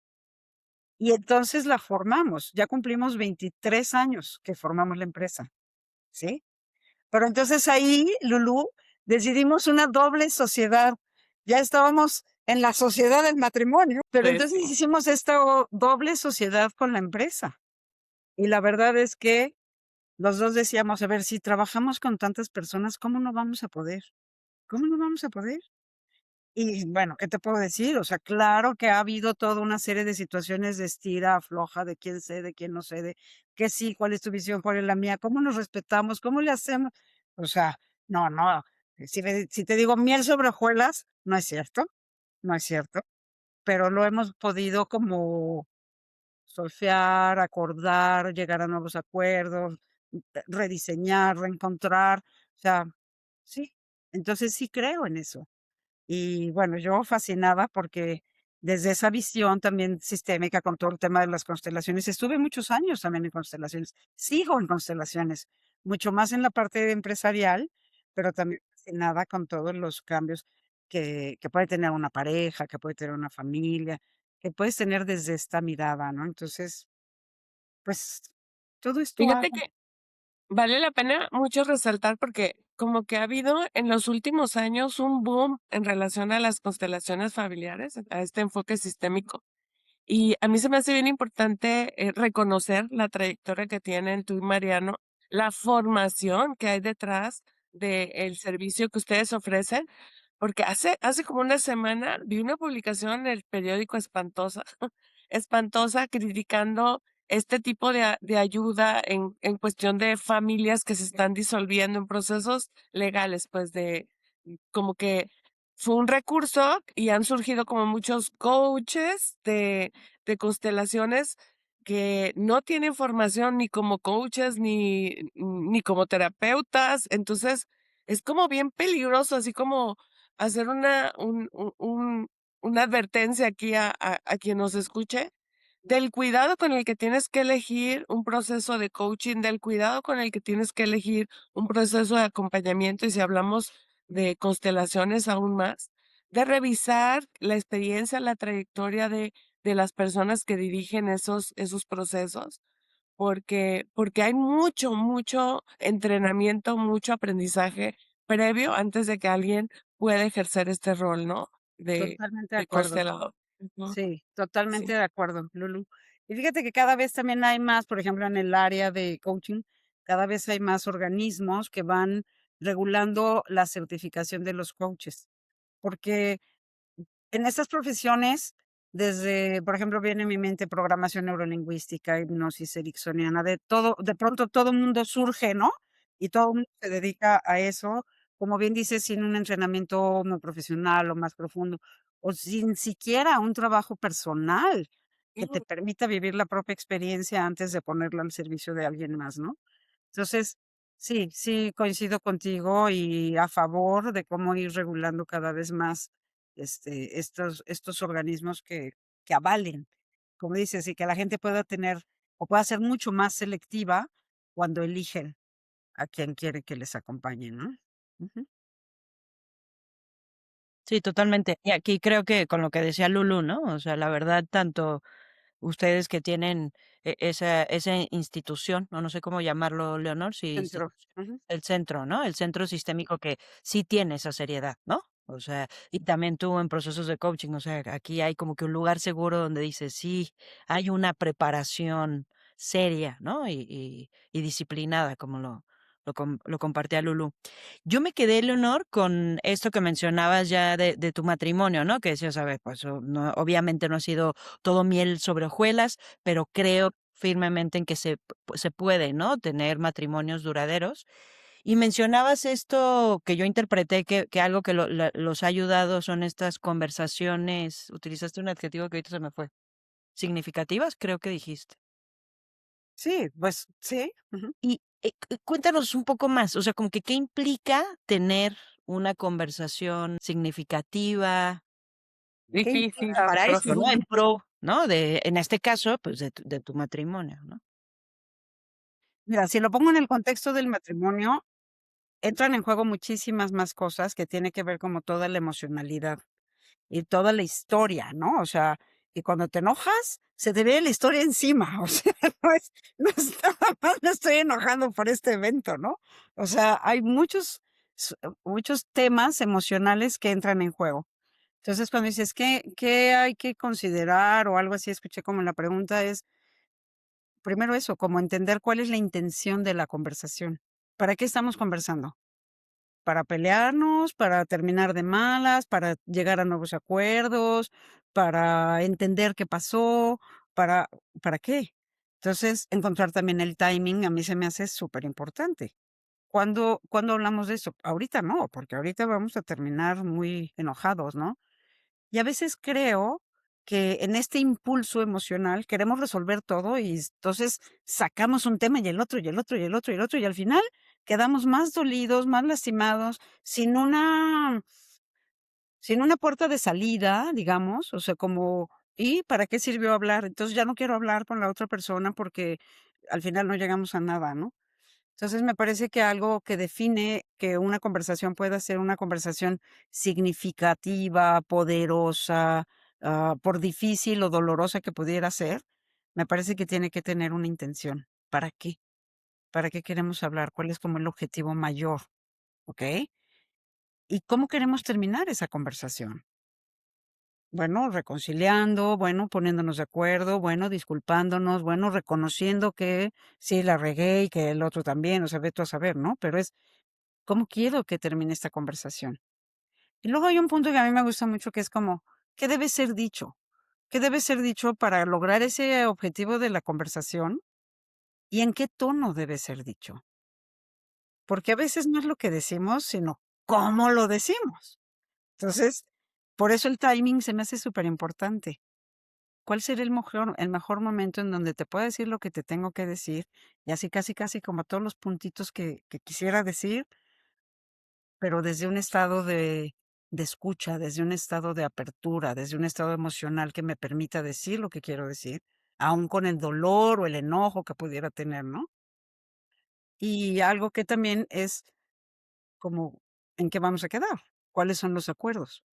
Y entonces la formamos. Ya cumplimos 23 años que formamos la empresa, ¿sí? Pero entonces ahí, Lulú, decidimos una doble sociedad. Ya estábamos en la sociedad del matrimonio, pero Pues entonces sí. hicimos esta doble sociedad con la empresa. Y la verdad es que los dos decíamos, a ver, si trabajamos con tantas personas, ¿cómo no vamos a poder? ¿Cómo no vamos a poder? Y bueno, ¿qué te puedo decir? O sea, claro que ha habido toda una serie de situaciones de estira, afloja, de quién cede, quién no cede, que sí, cuál es tu visión, cuál es la mía, cómo nos respetamos, cómo le hacemos. O sea, no, no. Si te digo miel sobre hojuelas, no es cierto, no es cierto, pero lo hemos podido como solfear, acordar, llegar a nuevos acuerdos, rediseñar, reencontrar. O sea, sí. Entonces sí creo en eso. Y bueno, yo fascinada porque desde esa visión también sistémica con todo el tema de las constelaciones, estuve muchos años también en constelaciones, sigo en constelaciones, mucho más en la parte empresarial, pero también fascinada con todos los cambios que puede tener una pareja, que puede tener una familia, que puedes tener desde esta mirada, ¿no? Entonces, pues todo esto Fíjate hago. que vale la pena mucho resaltar porque como que ha habido en los últimos años un boom en relación a las constelaciones familiares, a este enfoque sistémico. Y a mí se me hace bien importante reconocer la trayectoria que tienen tú y Mariano, la formación que hay detrás del servicio que ustedes ofrecen, porque hace como una semana vi una publicación en el periódico espantosa, espantosa, criticando este tipo de ayuda en cuestión de familias que se están disolviendo en procesos legales, pues como que fue un recurso y han surgido como muchos coaches de constelaciones que no tienen formación ni como coaches ni como terapeutas. Entonces, es como bien peligroso, así como hacer una advertencia aquí a quien nos escuche, del cuidado con el que tienes que elegir un proceso de coaching, del cuidado con el que tienes que elegir un proceso de acompañamiento, y si hablamos de constelaciones aún más, de revisar la experiencia, la trayectoria de las personas que dirigen esos procesos, porque hay mucho entrenamiento, mucho aprendizaje previo antes de que alguien pueda ejercer este rol, ¿no? De, Totalmente de de acuerdo. constelador. Ujú, Sí, totalmente sí. de acuerdo, Lulu. Y fíjate que cada vez también hay más, por ejemplo, en el área de coaching, cada vez hay más organismos que van regulando la certificación de los coaches, porque en estas profesiones, desde, por ejemplo, viene a mi mente programación neurolingüística, hipnosis ericksoniana, de todo, de pronto todo el mundo surge, ¿no? Y todo el mundo se dedica a eso, como bien dices, sin un entrenamiento muy profesional o más profundo, o sin siquiera un trabajo personal que te Ujú. permita vivir la propia experiencia antes de ponerla al servicio de alguien más, ¿no? Entonces, sí, sí coincido contigo y a favor de cómo ir regulando cada vez más estos organismos que avalen, como dices, y que la gente pueda tener o pueda ser mucho más selectiva cuando eligen a quien quiere que les acompañe, ¿no? Ujú. Sí, totalmente. Y aquí creo que con lo que decía Lulu, ¿no? O sea, la verdad, tanto ustedes que tienen esa institución, o no sé cómo llamarlo, Leonor, si Centro. Ujú. el centro, ¿no? El centro sistémico que sí tiene esa seriedad, ¿no? O sea, y también tú en procesos de coaching, o sea, aquí hay como que un lugar seguro donde dices, sí, hay una preparación seria, ¿no? Y disciplinada, como lo compartía Lulu. Yo me quedé, Leonor, con esto que mencionabas ya de tu matrimonio, ¿no? Que decías, a ver, pues no, obviamente no ha sido todo miel sobre hojuelas, pero creo firmemente en que se puede, ¿no? Tener matrimonios duraderos. Y mencionabas esto que yo interpreté que algo que los ha ayudado son estas conversaciones, utilizaste un adjetivo que ahorita se me fue, significativas, creo que dijiste. Sí, pues sí. Ujú. Y cuéntanos un poco más, o sea, como que qué implica tener una conversación significativa ¿Qué Difícil, implica? para esto, ¿no? En profundo. pro, ¿no? En este caso, pues de tu matrimonio, ¿no? Mira, si lo pongo en el contexto del matrimonio, entran en juego muchísimas más cosas que tiene que ver como toda la emocionalidad y toda la historia, ¿no? O sea, y cuando te enojas, se te viene la historia encima, o sea, no es nada más me estoy enojando por este evento, ¿no? O sea, hay muchos temas emocionales que entran en juego. Entonces, cuando dices, ¿qué hay que considerar o algo así? Escuché como la pregunta es, primero eso, como entender cuál es la intención de la conversación. ¿Para qué estamos conversando? ¿Para pelearnos, para terminar de malas, para llegar a nuevos acuerdos, para entender qué pasó, para para qué? Entonces, encontrar también el timing a mí se me hace súper importante. ¿Cuándo hablamos de eso? Ahorita no, porque ahorita vamos a terminar muy enojados, ¿no? Y a veces creo que en este impulso emocional queremos resolver todo y entonces sacamos un tema y el otro, y el otro, y el otro, y el otro, y al final quedamos más dolidos, más lastimados, sin una puerta de salida, digamos, o sea, como, ¿y para qué sirvió hablar? Entonces ya no quiero hablar con la otra persona porque al final no llegamos a nada, ¿no? Entonces, me parece que algo que define que una conversación pueda ser una conversación significativa, poderosa, por difícil o dolorosa que pudiera ser, me parece que tiene que tener una intención. ¿Para qué? ¿Para qué queremos hablar? ¿Cuál es como el objetivo mayor? ¿Ok? ¿Y cómo queremos terminar esa conversación? Bueno, reconciliando, bueno, poniéndonos de acuerdo, bueno, disculpándonos, bueno, reconociendo que sí la regué y que el otro también, o sea, ve tú a saber, ¿no? Pero es ¿cómo quiero que termine esta conversación? Y luego hay un punto que a mí me gusta mucho que es como, ¿qué debe ser dicho? ¿Qué debe ser dicho para lograr ese objetivo de la conversación? ¿Y en qué tono debe ser dicho? Porque a veces no es lo que decimos, sino cómo lo decimos. Entonces, por eso el timing se me hace súper importante. ¿Cuál sería el mejor momento en donde te pueda decir lo que te tengo que decir? Y así casi, casi como todos los puntitos que quisiera decir, pero desde un estado de escucha, desde un estado de apertura, desde un estado emocional que me permita decir lo que quiero decir, aun con el dolor o el enojo que pudiera tener, ¿no? Y algo que también es como, ¿en qué vamos a quedar? ¿Cuáles son los acuerdos?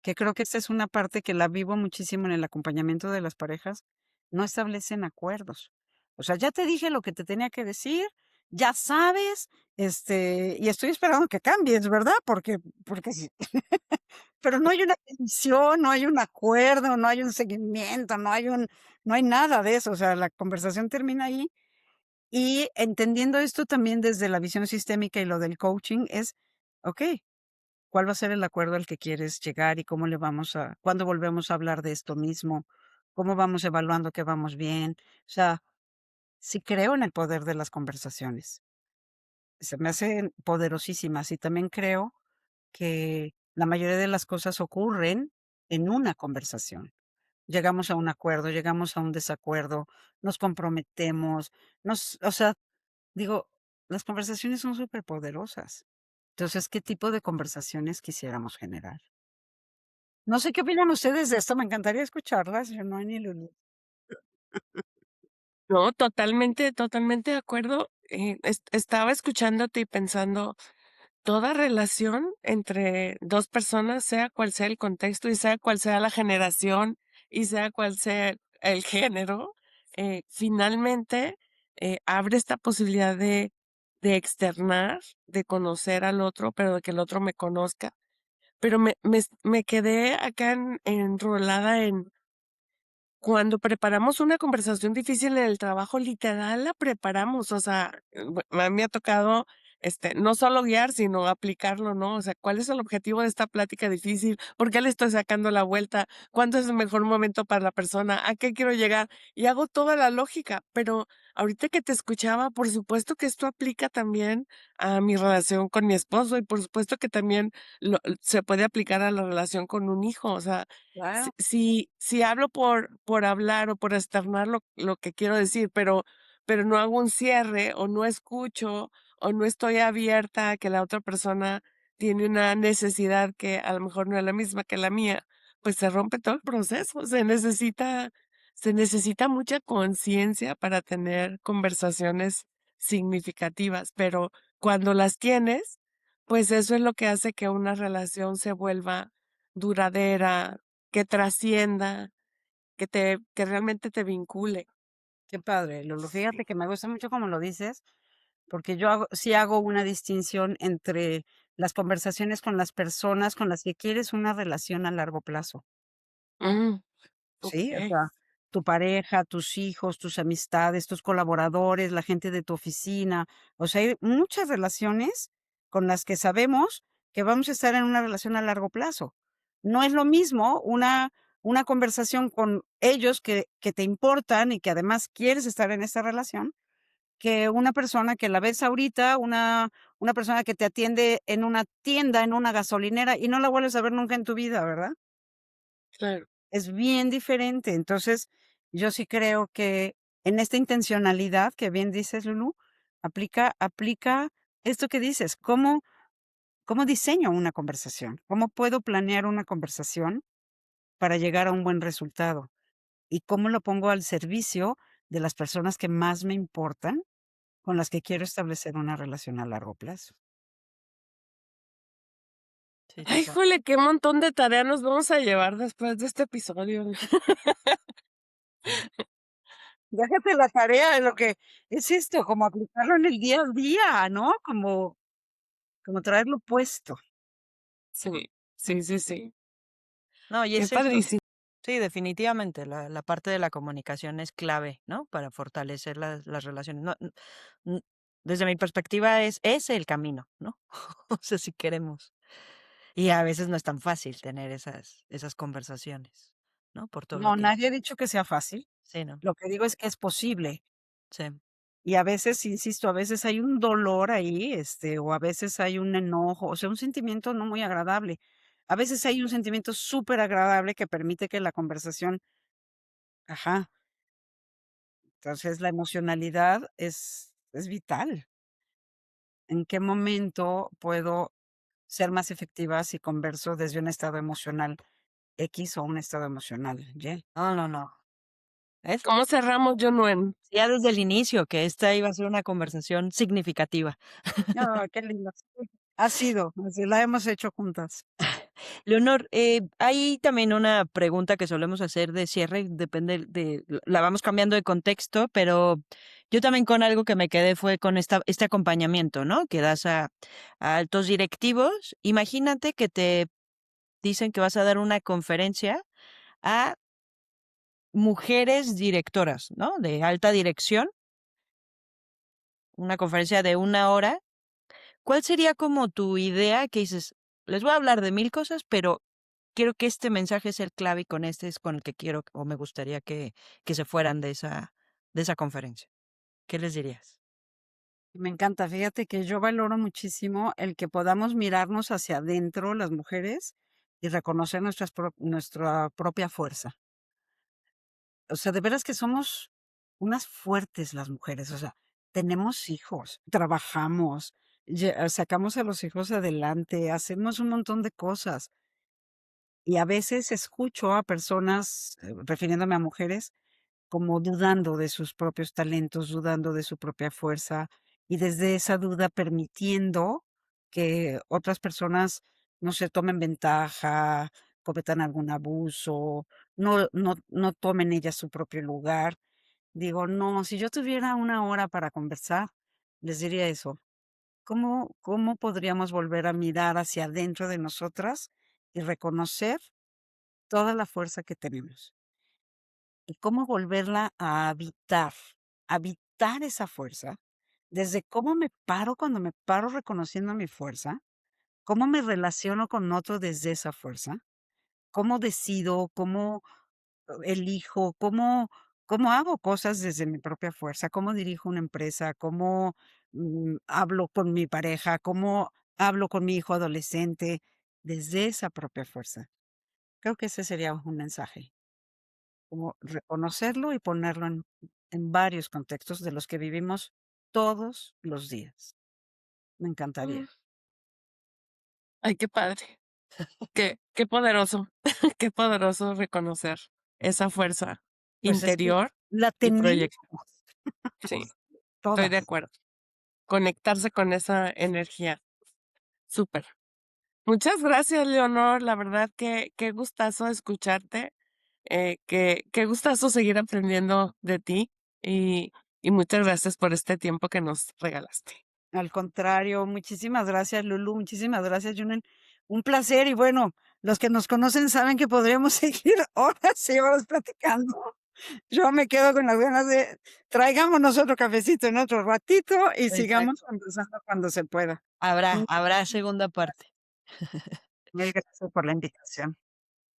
Que creo que esta es una parte que la vivo muchísimo en el acompañamiento de las parejas, no establecen acuerdos. O sea, ya te dije lo que te tenía que decir, ya sabes, y estoy esperando que cambies, ¿verdad? Porque sí. Pero no hay una decisión, no hay un acuerdo, no hay un seguimiento, no hay nada de eso. O sea, la conversación termina ahí. Y entendiendo esto también desde la visión sistémica y lo del coaching es, okey, ¿cuál va a ser el acuerdo al que quieres llegar y cuándo volvemos a hablar de esto mismo? ¿Cómo vamos evaluando que vamos bien? O sea, sí creo en el poder de las conversaciones. Se me hacen poderosísimas y también creo que la mayoría de las cosas ocurren en una conversación. Llegamos a un acuerdo, llegamos a un desacuerdo, nos comprometemos, o sea, digo, las conversaciones son superpoderosas. Entonces, ¿qué tipo de conversaciones quisiéramos generar? No sé qué opinan ustedes de esto, me encantaría escucharlas, yo no ni Lulu. No, totalmente, totalmente de acuerdo. Estaba escuchándote y pensando, toda relación entre 2 personas, sea cual sea el contexto y sea cual sea la generación y sea cual sea el género, finalmente, abre esta posibilidad de externar, de conocer al otro, pero de que el otro me conozca. Pero me quedé acá enrolada en cuando preparamos una conversación difícil en el trabajo, literal la preparamos, o sea, a mí me ha tocado, no solo guiar, sino aplicarlo, ¿no? O sea, ¿cuál es el objetivo de esta plática difícil? ¿Por qué le estoy sacando la vuelta? ¿Cuándo es el mejor momento para la persona? ¿A qué quiero llegar? Y hago toda la lógica, pero ahorita que te escuchaba, por supuesto que esto aplica también a mi relación con mi esposo y por supuesto que también se puede aplicar a la relación con un hijo, o sea, si Claro. si hablo por hablar o por externar lo que quiero decir, pero no hago un cierre, o no escucho, o no estoy abierta a que la otra persona tiene una necesidad que a lo mejor no es la misma que la mía, pues se rompe todo el proceso. Se necesita mucha conciencia para tener conversaciones significativas, pero cuando las tienes, pues eso es lo que hace que una relación se vuelva duradera, que trascienda, que realmente te vincule. Qué padre, Lulu. Sí. Fíjate que me gusta mucho como lo dices, porque yo sí hago una distinción entre las conversaciones con las personas con las que quieres una relación a largo plazo. Mm, Sí, o okey, sea, tu pareja, tus hijos, tus amistades, tus colaboradores, la gente de tu oficina. O sea, hay muchas relaciones con las que sabemos que vamos a estar en una relación a largo plazo. No es lo mismo una conversación con ellos que te importan y que además quieres estar en esta relación, que una persona que la ves ahorita, una persona que te atiende en una tienda, en una gasolinera y no la vuelves a ver nunca en tu vida, ¿verdad? claro. Es bien diferente. Entonces, yo sí creo que en esta intencionalidad que bien dices, Lulu, aplica esto que dices, ¿cómo diseño una conversación? ¿Cómo puedo planear una conversación para llegar a un buen resultado? ¿Y cómo lo pongo al servicio de las personas que más me importan, con las que quiero establecer una relación a largo plazo? Sí, Ay, total. híjole, qué montón de tarea nos vamos a llevar después de este episodio. Déjate la tarea de lo que es esto, como aplicarlo en el día a día, ¿no? Como traerlo puesto. Sí, sí, sí, sí. No, y Qué es eso. padrísimo. Sí, definitivamente, la parte de la comunicación es clave, ¿no? Para fortalecer las relaciones. No, n desde mi perspectiva es el camino, ¿no? O sea, si queremos. Y a veces no es tan fácil tener esas conversaciones, ¿no? Por todo lo No, que nadie ha dicho que sea fácil. sí, ¿no? Lo que digo es que es posible. Sí. Y a veces, insisto, a veces hay un dolor ahí, o a veces hay un enojo, o sea, un sentimiento no muy agradable. A veces hay un sentimiento súper agradable que permite que la conversación, ajá, entonces la emocionalidad es vital. ¿En qué momento puedo ser más efectiva si converso desde un estado emocional X o un estado emocional Y? No, no, no. Es ¿Cómo cerramos, Junuen? ya desde el inicio que esta iba a ser una conversación significativa. Ah, qué lindo. Sí, ha sido, así la hemos hecho juntas. Leonor, hay también una pregunta que solemos hacer de cierre, depende la vamos cambiando de contexto, pero yo también con algo que me quedé fue con este acompañamiento, ¿no? Que das a altos directivos. Imagínate que te dicen que vas a dar una conferencia a mujeres directoras, ¿no? De alta dirección, una conferencia de 1 hora. ¿Cuál sería como tu idea que dices, les voy a hablar de 1000 cosas, pero quiero que este mensaje sea el clave y con este es con el que quiero o me gustaría que se fueran de esa conferencia? ¿Qué les dirías? Me encanta, fíjate que yo valoro muchísimo el que podamos mirarnos hacia adentro las mujeres y reconocer nuestra propia fuerza. O sea, de veras que somos unas fuertes las mujeres, o sea, tenemos hijos, trabajamos, sacamos a los hijos adelante, hacemos un montón de cosas. Y a veces escucho a personas, refiriéndome a mujeres, como dudando de sus propios talentos, dudando de su propia fuerza y desde esa duda permitiendo que otras personas, no se tomen ventaja, cometan algún abuso, no tomen ellas su propio lugar. Digo, no, si yo tuviera 1 hora para conversar, les diría eso. ¿Cómo podríamos volver a mirar hacia adentro de nosotras y reconocer toda la fuerza que tenemos? Y cómo volverla a habitar esa fuerza, desde cómo me paro cuando me paro reconociendo mi fuerza, cómo me relaciono con otro desde esa fuerza, cómo decido, cómo elijo, cómo hago cosas desde mi propia fuerza, cómo dirijo una empresa, cómo hablo con mi pareja, cómo hablo con mi hijo adolescente, desde esa propia fuerza. Creo que ese sería un mensaje. Como reconocerlo y ponerlo en varios contextos de los que vivimos todos los días. Me Mm, encantaría. ay, qué padre. Qué poderoso, qué poderoso reconocer esa fuerza Pues es que interior la y tenemos sí, estoy de todas. acuerdo. Conectarse con esa energía. Súper. Muchas gracias, Leonor. La verdad que qué gustazo escucharte, qué gustazo seguir aprendiendo de ti y, y muchas gracias por este tiempo que nos regalaste. Al contrario, muchísimas gracias, Lulu, muchísimas gracias, Junen. Un placer y bueno, los que nos conocen saben que podríamos seguir horas y horas platicando. Yo me quedo con las ganas de traigámonos otro cafecito en otro ratito y sigamos Exacto. conversando cuando se pueda. Habrá segunda parte. Mil gracias por la invitación.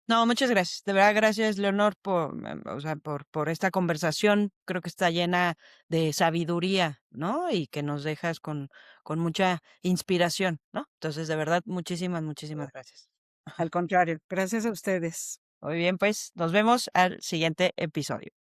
No, muchas gracias. De verdad, gracias, Leonor, o sea, por esta conversación. Creo que está llena de sabiduría, ¿no? Y que nos dejas con mucha inspiración, ¿no? Entonces, de verdad, muchísimas gracias. Al contrario, gracias a ustedes. Muy bien, pues, nos vemos al siguiente episodio.